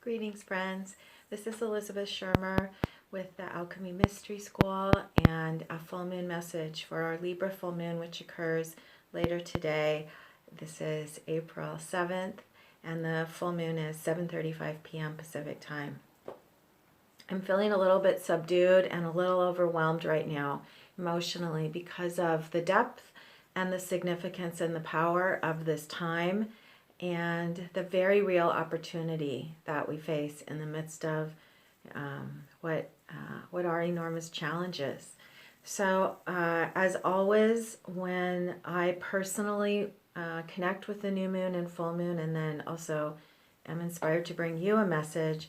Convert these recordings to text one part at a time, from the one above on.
Greetings, friends. This is Elizabeth Shermer with the Alchemy Mystery School and a full moon message for our Libra full moon, which occurs later today. This is April 7th, and the full moon is 7:35 p.m. Pacific time. I'm feeling a little bit subdued and a little overwhelmed right now emotionally because of the depth and the significance and the power of this time and the very real opportunity that we face in the midst of what are enormous challenges. So, as always, when I personally connect with the new moon and full moon, and then also am inspired to bring you a message,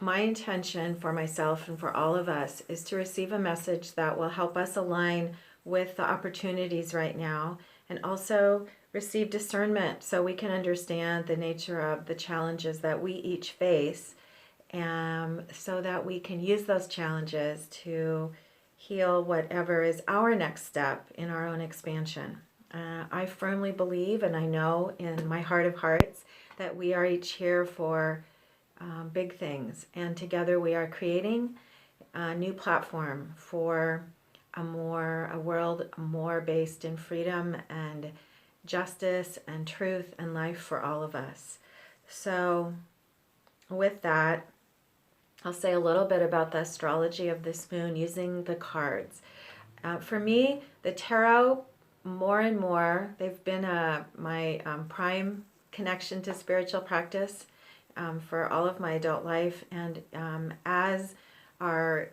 my intention for myself and for all of us is to receive a message that will help us align with the opportunities right now, and also receive discernment so we can understand the nature of the challenges that we each face, so that we can use those challenges to heal whatever is our next step in our own expansion. I firmly believe, and I know in my heart of hearts, that we are each here for big things, and together we are creating a new platform for a world more based in freedom and justice and truth and life for all of us. So with that, I'll say a little bit about the astrology of this moon using the cards. For me, the tarot, more and more, they've been my prime connection to spiritual practice for all of my adult life. And as our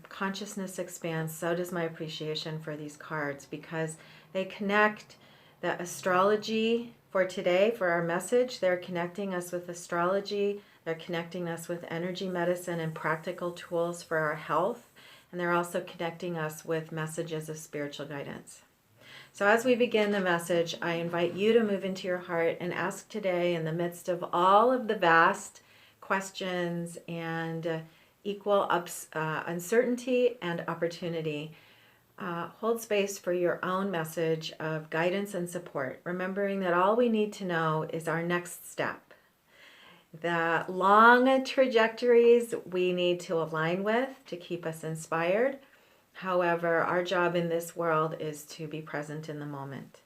consciousness expands, so does my appreciation for these cards, because they connect the astrology for today, for our message. They're connecting us with astrology. They're connecting us with energy medicine and practical tools for our health. And they're also connecting us with messages of spiritual guidance. So as we begin the message, I invite you to move into your heart and ask today, in the midst of all of the vast questions and equal uncertainty and opportunity, hold space for your own message of guidance and support, remembering that all we need to know is our next step. The long trajectories we need to align with to keep us inspired. However, our job in this world is to be present in the moment.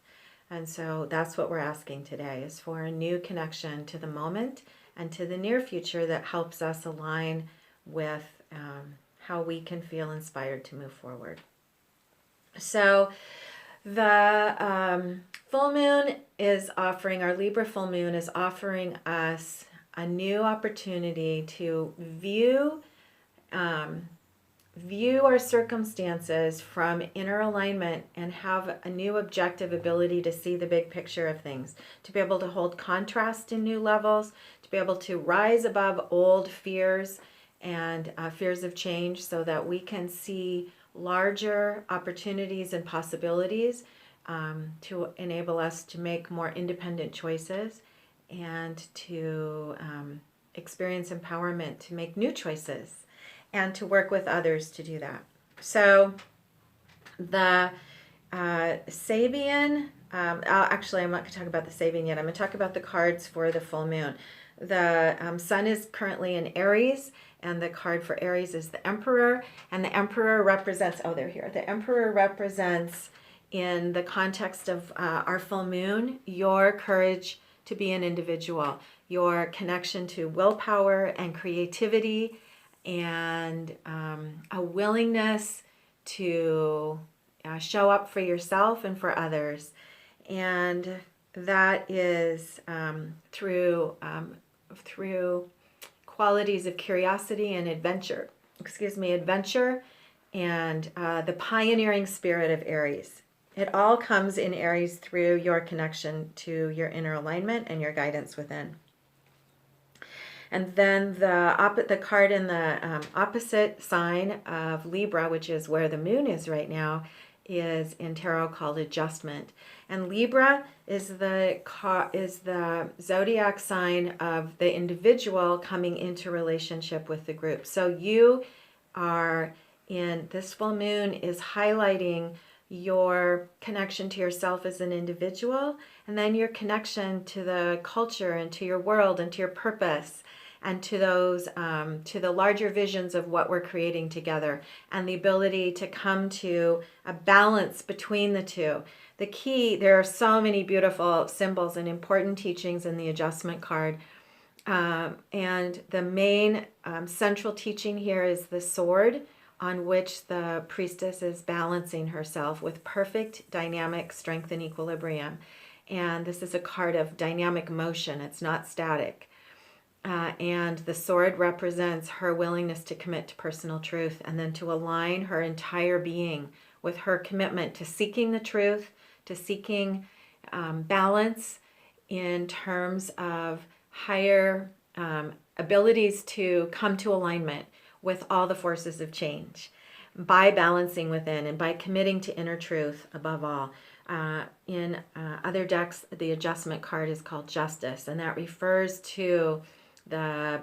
And so that's what we're asking today, is for a new connection to the moment and to the near future that helps us align with how we can feel inspired to move forward. So the full moon is offering, our Libra full moon is offering us a new opportunity to view our circumstances from inner alignment and have a new objective ability to see the big picture of things, to be able to hold contrast in new levels, to be able to rise above old fears and fears of change, so that we can see larger opportunities and possibilities to enable us to make more independent choices and to experience empowerment to make new choices and to work with others to do that. So the Sabian, actually I'm not going to talk about the Sabian yet. I'm going to talk about the cards for the full moon. The sun is currently in Aries, and the card for Aries is the Emperor, and the Emperor represents, they're here. The Emperor represents, in the context of our full moon, your courage to be an individual, your connection to willpower and creativity, and a willingness to show up for yourself and for others. And that is through qualities of curiosity and adventure and the pioneering spirit of Aries. It all comes in Aries through your connection to your inner alignment and your guidance within. And then the card in the opposite sign of Libra, which is where the moon is right now, is in tarot called Adjustment. And Libra is the zodiac sign of the individual coming into relationship with the group. So you are in this full moon is highlighting your connection to yourself as an individual, and then your connection to the culture and to your world and to your purpose. and to those to the larger visions of what we're creating together, and the ability to come to a balance between the two. The key, there are so many beautiful symbols and important teachings in the adjustment card. And the main central teaching here is the sword, on which the priestess is balancing herself with perfect dynamic strength and equilibrium. And this is a card of dynamic motion, it's not static. And the sword represents her willingness to commit to personal truth, and then to align her entire being with her commitment to seeking the truth, to seeking balance in terms of higher abilities to come to alignment with all the forces of change by balancing within and by committing to inner truth above all. In other decks, the adjustment card is called Justice, and that refers to the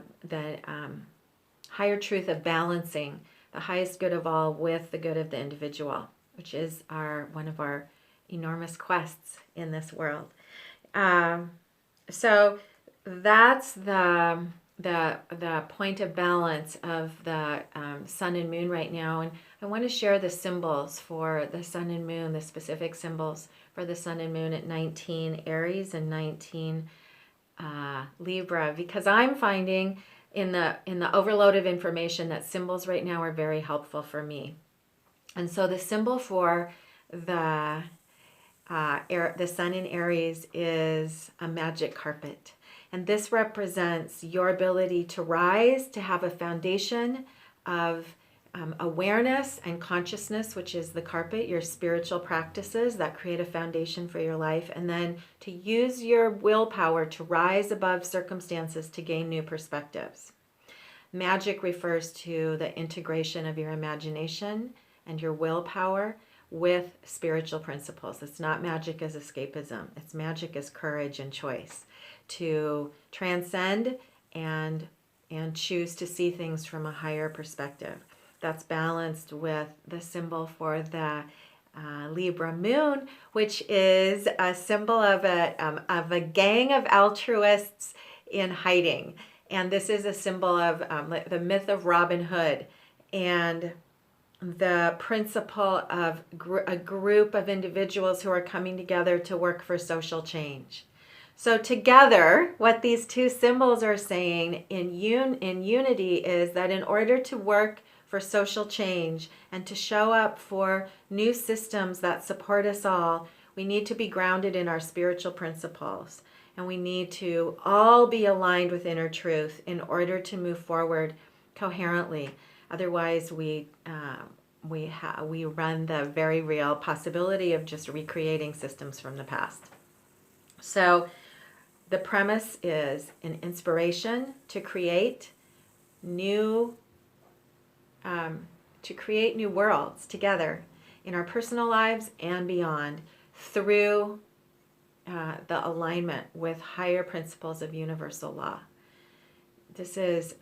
higher truth of balancing the highest good of all with the good of the individual, which is one of our enormous quests in this world. So that's the point of balance of the sun and moon right now. And I want to share the symbols for the sun and moon, the specific symbols for the sun and moon at 19 Aries and 19 Libra, because I'm finding in the overload of information that symbols right now are very helpful for me. And so the symbol for the sun in Aries is a magic carpet. And this represents your ability to rise, to have a foundation of awareness and consciousness, which is the carpet, your spiritual practices that create a foundation for your life, and then to use your willpower to rise above circumstances to gain new perspectives. Magic refers to the integration of your imagination and your willpower with spiritual principles. It's not magic as escapism. It's magic as courage and choice to transcend and choose to see things from a higher perspective. That's balanced with the symbol for the Libra moon, which is a symbol of a gang of altruists in hiding. And this is a symbol of the myth of Robin Hood and the principle of a group of individuals who are coming together to work for social change. So together, what these two symbols are saying in unity is that in order to work for social change and to show up for new systems that support us all, we need to be grounded in our spiritual principles. And we need to all be aligned with inner truth in order to move forward coherently. Otherwise, we run the very real possibility of just recreating systems from the past. So the premise is an inspiration to create new worlds together in our personal lives and beyond through the alignment with higher principles of universal law. This is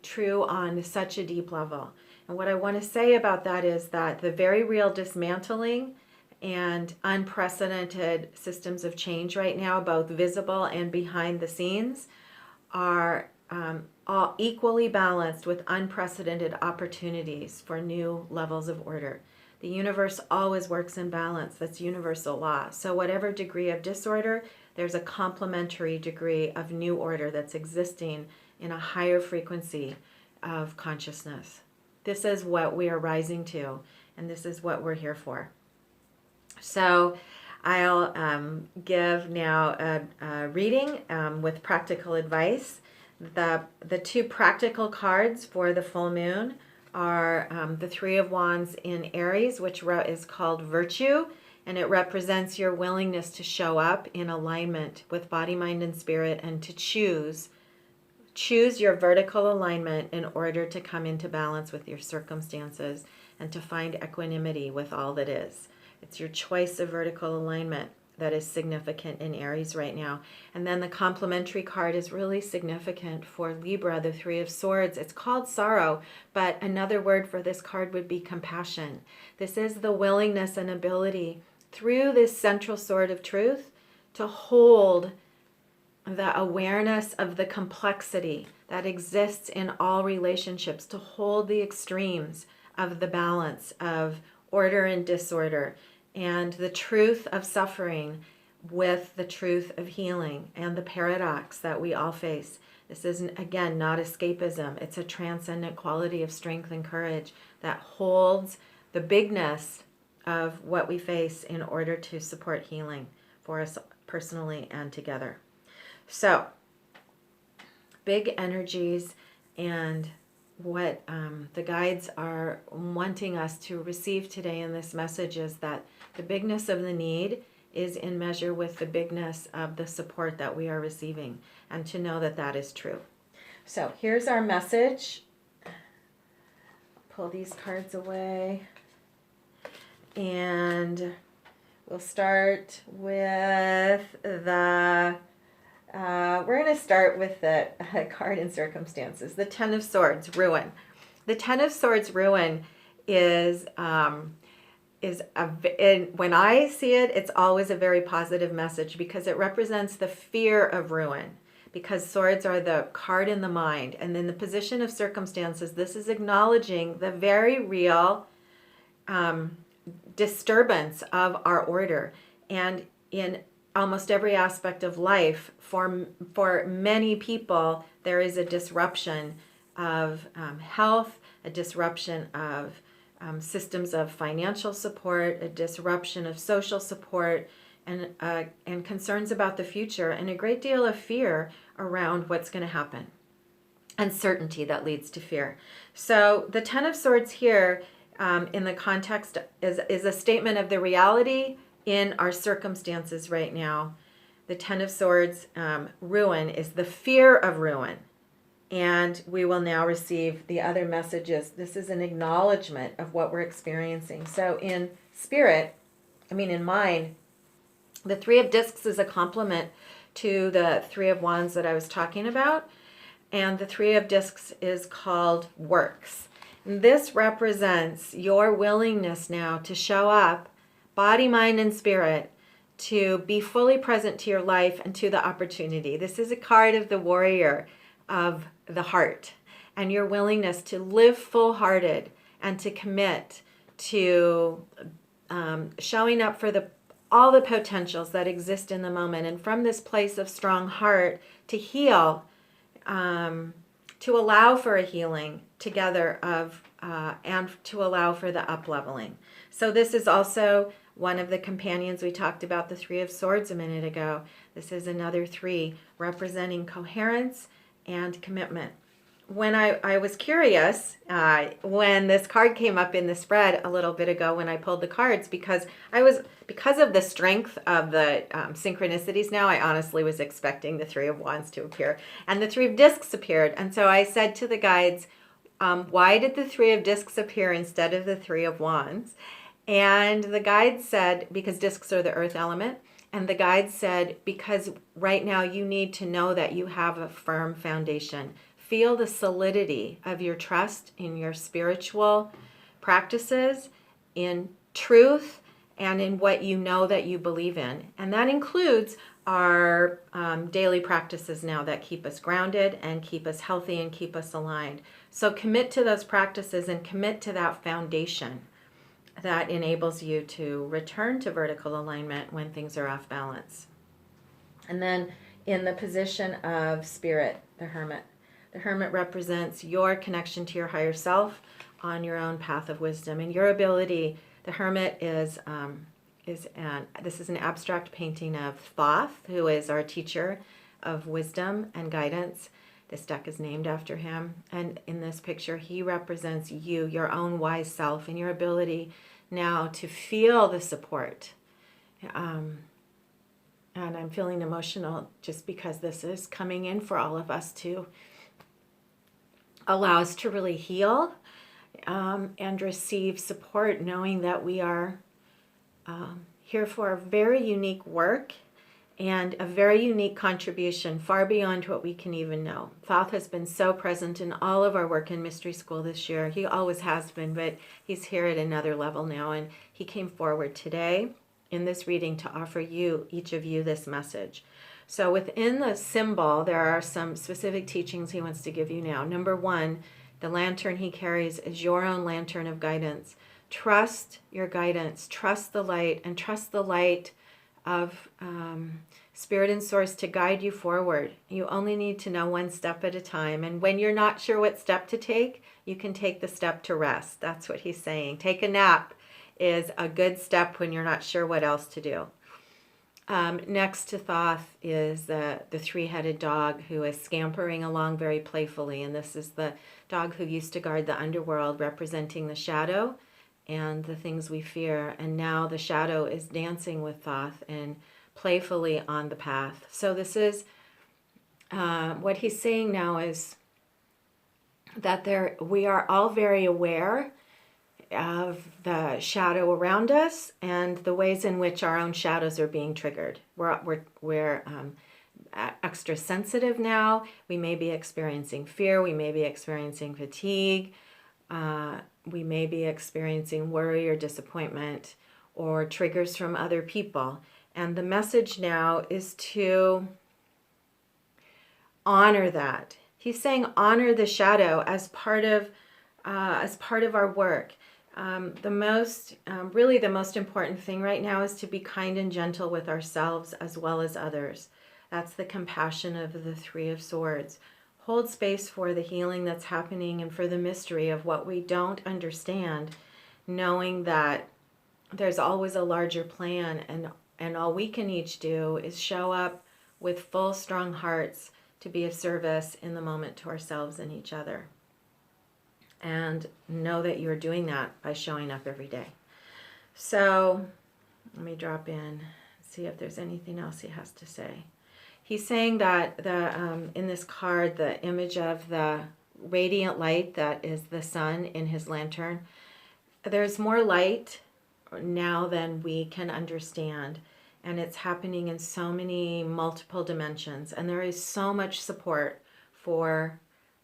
true on such a deep level. And what I want to say about that is that the very real dismantling and unprecedented systems of change right now, both visible and behind the scenes, are all equally balanced with unprecedented opportunities for new levels of order. The universe always works in balance. That's universal law. So whatever degree of disorder, there's a complementary degree of new order that's existing in a higher frequency of consciousness. This is what we are rising to, and this is what we're here for. So I'll give now a reading with practical advice. The two practical cards for the full moon are the Three of Wands in Aries, which is called Virtue, and it represents your willingness to show up in alignment with body, mind, and spirit, and to choose your vertical alignment in order to come into balance with your circumstances and to find equanimity with all that is. It's your choice of vertical alignment that is significant in Aries right now. And then the complementary card is really significant for Libra, the Three of Swords. It's called sorrow, but another word for this card would be compassion. This is the willingness and ability through this central sword of truth to hold the awareness of the complexity that exists in all relationships, to hold the extremes of the balance of order and disorder, and the truth of suffering with the truth of healing, and the paradox that we all face. This isn't, again, not escapism. It's a transcendent quality of strength and courage that holds the bigness of what we face in order to support healing for us personally and together. So, big energies, and what the guides are wanting us to receive today in this message is that the bigness of the need is in measure with the bigness of the support that we are receiving, and to know that that is true. So here's our message. Pull these cards away, and we'll start with the we're going to start with the card in circumstances. The Ten of Swords, ruin. The Ten of Swords, ruin, is when I see it, it's always a very positive message, because it represents the fear of ruin. Because swords are the card in the mind, and in the position of circumstances, this is acknowledging the very real disturbance of our order. And in almost every aspect of life, for many people, there is a disruption of health, a disruption of systems of financial support, a disruption of social support, and concerns about the future, and a great deal of fear around what's going to happen. Uncertainty that leads to fear. So the Ten of Swords here, in the context, is a statement of the reality in our circumstances right now. The Ten of Swords, ruin, is the fear of ruin. And we will now receive the other messages. This is an acknowledgement of what we're experiencing. So in in mind, the Three of Discs is a complement to the Three of Wands that I was talking about. And the Three of Discs is called works. And this represents your willingness now to show up, body, mind, and spirit, to be fully present to your life and to the opportunity. This is a card of the warrior of the heart, and your willingness to live full-hearted and to commit to showing up for all the potentials that exist in the moment, and from this place of strong heart to heal, to allow for a healing together and to allow for the up-leveling. So this is also one of the companions. We talked about the Three of Swords a minute ago. This is another three representing coherence and commitment. When I was curious, when this card came up in the spread a little bit ago when I pulled the cards, because of the strength of the synchronicities now, I honestly was expecting the Three of Wands to appear, and the Three of Discs appeared. And so I said to the guides, why did the Three of Discs appear instead of the Three of Wands? And the guides said, because discs are the earth element. And the guide said, because right now you need to know that you have a firm foundation. Feel the solidity of your trust in your spiritual practices, in truth, and in what you know that you believe in. And that includes our daily practices now that keep us grounded and keep us healthy and keep us aligned. So commit to those practices and commit to that foundation that enables you to return to vertical alignment when things are off balance. And then in the position of spirit, the Hermit. The Hermit represents your connection to your higher self on your own path of wisdom and your ability. The Hermit this is an abstract painting of Thoth, who is our teacher of wisdom and guidance. This deck is named after him. And in this picture, he represents you, your own wise self, and your ability now to feel the support. And I'm feeling emotional just because this is coming in for all of us to allow us to really heal and receive support, knowing that we are here for a very unique work and a very unique contribution far beyond what we can even know. Thoth has been so present in all of our work in Mystery School this year. He always has been, but he's here at another level now, and he came forward today in this reading to offer you, each of you, this message. So within the symbol, there are some specific teachings he wants to give you now. Number one, the lantern he carries is your own lantern of guidance. Trust your guidance, trust the light, and trust the light of Spirit and Source to guide you forward. You only need to know one step at a time. And when you're not sure what step to take, you can take the step to rest. That's what he's saying. Take a nap is a good step when you're not sure what else to do. Next to Thoth is the three-headed dog who is scampering along very playfully. And this is the dog who used to guard the underworld, representing the shadow and the things we fear. And now the shadow is dancing with Thoth and playfully on the path. So this is what he's saying now is that we are all very aware of the shadow around us and the ways in which our own shadows are being triggered. We're extra sensitive now. We may be experiencing fear. We may be experiencing fatigue. We may be experiencing worry or disappointment or triggers from other people. And the message now is to honor that. He's saying honor the shadow as part of our work. Really the most important thing right now is to be kind and gentle with ourselves as well as others. That's the compassion of the Three of Swords. Hold space for the healing that's happening and for the mystery of what we don't understand, knowing that there's always a larger plan, and all we can each do is show up with full, strong hearts to be of service in the moment to ourselves and each other. And know that you're doing that by showing up every day. So let me drop in, see if there's anything else he has to say. He's saying that in this card, the image of the radiant light that is the sun in his lantern, there's more light now than we can understand. And it's happening in so many multiple dimensions. And there is so much support for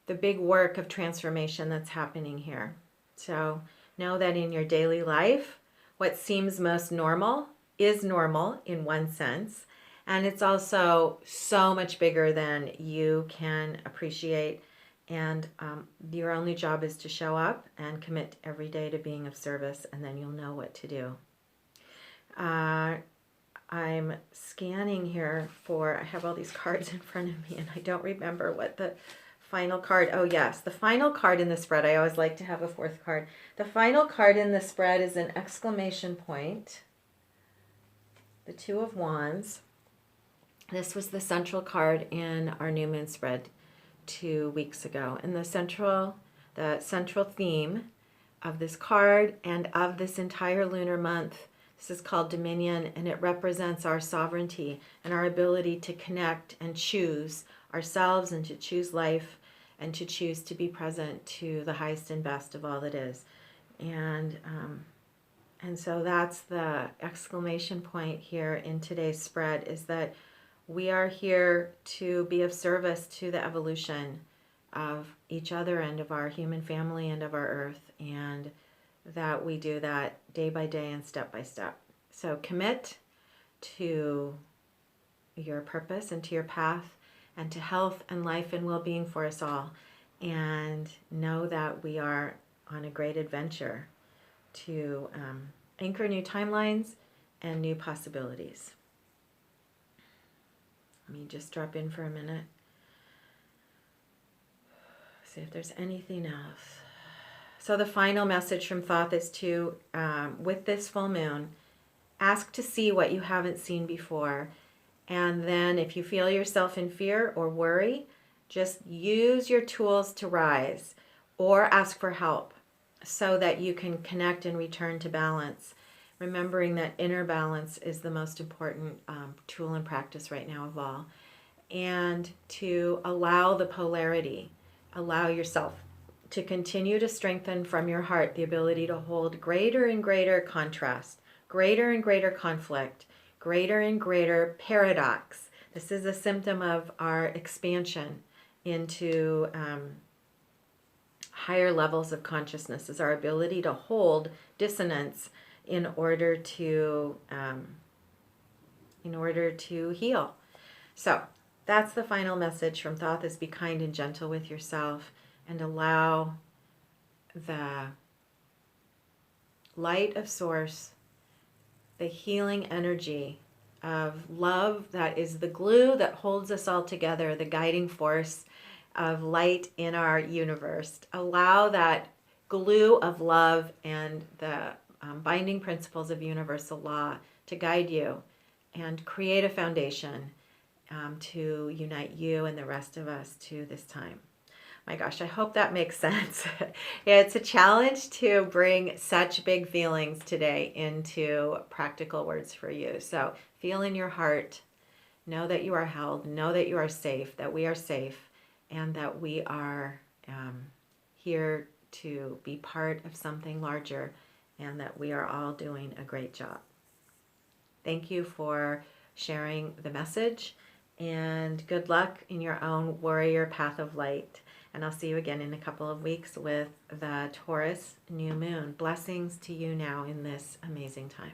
the big work of transformation that's happening here. So know that in your daily life, what seems most normal is normal in one sense. And it's also so much bigger than you can appreciate. And your only job is to show up and commit every day to being of service, and then you'll know what to do. I'm scanning here I have all these cards in front of me, and I don't remember what the final card. Oh, yes, the final card in the spread. I always like to have a fourth card. The final card in the spread is an exclamation point. The Two of Wands. This was the central card in our new moon spread 2 weeks ago. And the central theme of this card and of this entire lunar month, this is called Dominion, and it represents our sovereignty and our ability to connect and choose ourselves and to choose life and to choose to be present to the highest and best of all that is. And so that's the exclamation point here in today's spread, is that we are here to be of service to the evolution of each other and of our human family and of our earth, and that we do that day by day and step by step. So commit to your purpose and to your path and to health and life and well-being for us all, and know that we are on a great adventure to anchor new timelines and new possibilities. Let me just drop in for a minute. See if there's anything else. So the final message from Thoth is to, with this full moon, ask to see what you haven't seen before. And then if you feel yourself in fear or worry, just use your tools to rise or ask for help so that you can connect and return to balance. Remembering that inner balance is the most important tool and practice right now of all. And to allow the polarity, allow yourself to continue to strengthen from your heart the ability to hold greater and greater contrast, greater and greater conflict, greater and greater paradox. This is a symptom of our expansion into higher levels of consciousness, is our ability to hold dissonance in order to heal. So that's the final message from Thoth, is be kind and gentle with yourself and allow the light of Source, the healing energy of love that is the glue that holds us all together, the guiding force of light in our universe. Allow that glue of love and the binding principles of universal law to guide you and create a foundation to unite you and the rest of us to this time. My gosh, I hope that makes sense. It's a challenge to bring such big feelings today into practical words for you. So feel in your heart, know that you are held, know that you are safe, that we are safe, and that we are here to be part of something larger, and that we are all doing a great job. Thank you for sharing the message, and good luck in your own warrior path of light. And I'll see you again in a couple of weeks with the Taurus new moon. Blessings to you now in this amazing time.